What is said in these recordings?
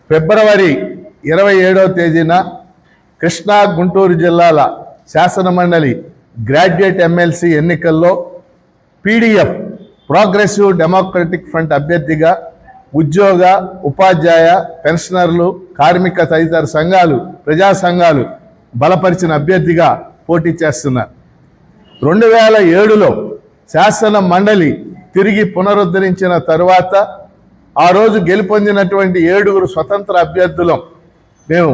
ఫిబ్రవరి 27వ తేదీన కృష్ణా గుంటూరు జిల్లాల శాసనమండలి గ్రాడ్యుయేట్ ఎమ్మెల్సీ ఎన్నికల్లో పీడీఎఫ్ ప్రోగ్రెసివ్ డెమోక్రటిక్ ఫ్రంట్ అభ్యర్థిగా ఉద్యోగ ఉపాధ్యాయ పెన్షనర్లు కార్మిక తదితర సంఘాలు ప్రజా సంఘాలు బలపరిచిన అభ్యర్థిగా పోటీ చేస్తున్నారు. 2007లో శాసన మండలి తిరిగి పునరుద్ధరించిన తరువాత ఆ రోజు గెలుపొందినటువంటి 7గురు స్వతంత్ర అభ్యర్థులం మేము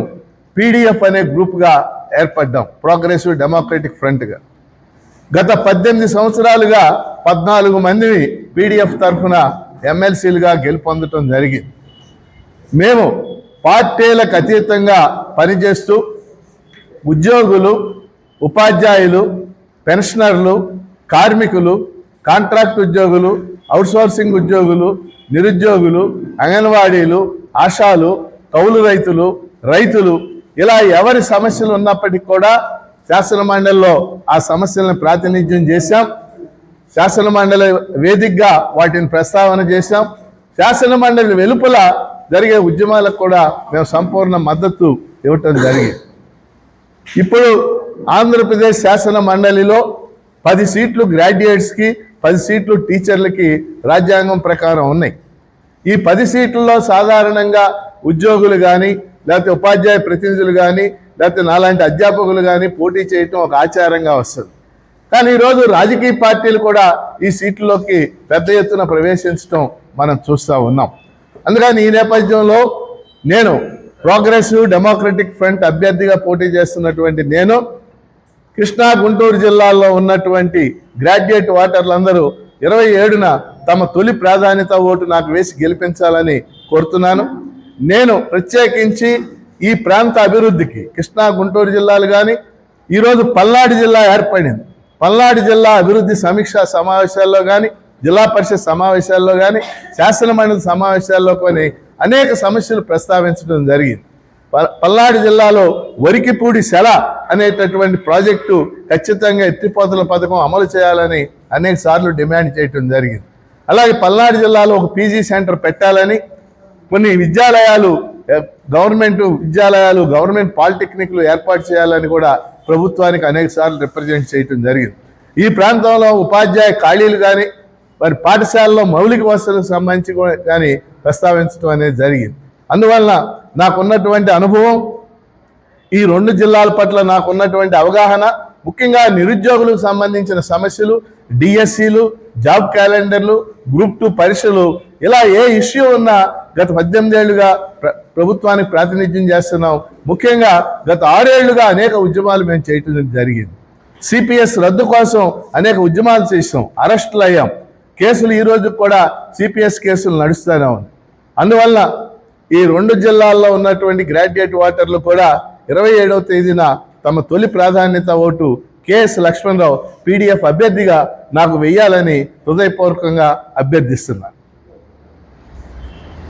పీడీఎఫ్ అనే గ్రూప్గా ఏర్పడ్డాం, ప్రోగ్రెసివ్ డెమోక్రటిక్ ఫ్రంట్గా. గత 18 సంవత్సరాలుగా 14 మందిని పీడీఎఫ్ తరఫున ఎమ్మెల్సీలుగా గెలుపొందటం జరిగింది. మేము పార్టీలకు అతీతంగా పనిచేస్తూ ఉద్యోగులు, ఉపాధ్యాయులు, పెన్షనర్లు, కార్మికులు, కాంట్రాక్ట్ ఉద్యోగులు, అవుట్సోర్సింగ్ ఉద్యోగులు, నిరుద్యోగులు, అంగన్వాడీలు, ఆశాలు, కౌలు రైతులు ఇలా ఎవరి సమస్యలు ఉన్నప్పటికీ కూడా శాసన మండలిలో ఆ సమస్యలను ప్రాతినిధ్యం చేశాం. శాసన మండలి వేదికగా వాటిని ప్రస్తావన చేశాం. శాసన మండలి వెలుపల జరిగే ఉద్యమాలకు కూడా మేము సంపూర్ణ మద్దతు ఇవ్వటం జరిగింది. ఇప్పుడు ఆంధ్రప్రదేశ్ శాసన మండలిలో 10 సీట్లు గ్రాడ్యుయేట్స్కి, 10 సీట్లు టీచర్లకి రాజ్యాంగం ప్రకారం ఉన్నాయి. ఈ 10 సీట్లలో సాధారణంగా ఉద్యోగులు కానీ లేకపోతే ఉపాధ్యాయ ప్రతినిధులు కానీ లేకపోతే నాలాంటి అధ్యాపకులు కానీ పోటీ చేయటం ఒక ఆచారంగా వస్తుంది. కానీ ఈరోజు రాజకీయ పార్టీలు కూడా ఈ సీట్లలోకి పెద్ద ఎత్తున ప్రవేశించడం మనం చూస్తూ ఉన్నాం. అందుకని ఈ నేపథ్యంలో నేను ప్రోగ్రెసివ్ డెమోక్రటిక్ ఫ్రంట్ అభ్యర్థిగా పోటీ చేస్తున్నటువంటి నేను కృష్ణా గుంటూరు జిల్లాల్లో ఉన్నటువంటి గ్రాడ్యుయేట్ ఓటర్లందరూ 27న తమ తొలి ప్రాధాన్యత ఓటు నాకు వేసి గెలిపించాలని కోరుతున్నాను. నేను ప్రత్యేకించి ఈ ప్రాంత అభివృద్ధికి కృష్ణా గుంటూరు జిల్లాలు కానీ ఈరోజు పల్నాడు జిల్లా ఏర్పడింది. పల్నాడు జిల్లా అభివృద్ధి సమీక్షా సమావేశాల్లో కానీ జిల్లా పరిషత్ సమావేశాల్లో కానీ శాసన మండలి సమావేశాల్లో కొన్ని అనేక సమస్యలు ప్రస్తావించడం జరిగింది. పల్నాడు జిల్లాలో వరికిపూడి సెల అనేటటువంటి ప్రాజెక్టు ఖచ్చితంగా ఎత్తిపోతల పథకం అమలు చేయాలని అనేక సార్లు డిమాండ్ చేయటం జరిగింది. అలాగే పల్నాడు జిల్లాలో ఒక పీజీ సెంటర్ పెట్టాలని, కొన్ని విద్యాలయాలు గవర్నమెంట్ విద్యాలయాలు గవర్నమెంట్ పాలిటెక్నిక్లు ఏర్పాటు చేయాలని కూడా ప్రభుత్వానికి అనేక సార్లు రిప్రజెంట్ చేయటం జరిగింది. ఈ ప్రాంతంలో ఉపాధ్యాయ ఖాళీలు కానీ మరి పాఠశాలలో మౌలిక వసతులకు సంబంధించి కానీ ప్రస్తావించడం అనేది జరిగింది. అందువలన నాకున్నటువంటి అనుభవం, ఈ 2 జిల్లాల పట్ల నాకున్నటువంటి అవగాహన, ముఖ్యంగా నిరుద్యోగులకు సంబంధించిన సమస్యలు, డిఎస్సీలు, జాబ్ క్యాలెండర్లు, గ్రూప్ 2 పరీక్షలు, ఇలా ఏ ఇష్యూ ఉన్నా గత 18 ఏళ్లుగా ప్రభుత్వానికి ప్రాతినిధ్యం చేస్తున్నాం. ముఖ్యంగా గత 6 ఏళ్లుగా అనేక ఉద్యమాలు మేము చేయటం జరిగింది. సిపిఎస్ రద్దు కోసం అనేక ఉద్యమాలు చేసాం, అరెస్టులు అయ్యాం, కేసులు ఈ రోజు కూడా సిపిఎస్ కేసులు నడుస్తూనే ఉంది. అందువల్ల ఈ 2 జిల్లాల్లో ఉన్నటువంటి గ్రాడ్యుయేట్ ఓటర్లు కూడా 27వ తేదీన తమ తొలి ప్రాధాన్యత ఓటు కెఎస్ లక్ష్మణరావు పీడీఎఫ్ అభ్యర్థిగా నాకు వెయ్యాలని హృదయపూర్వకంగా అభ్యర్థిస్తున్నారు.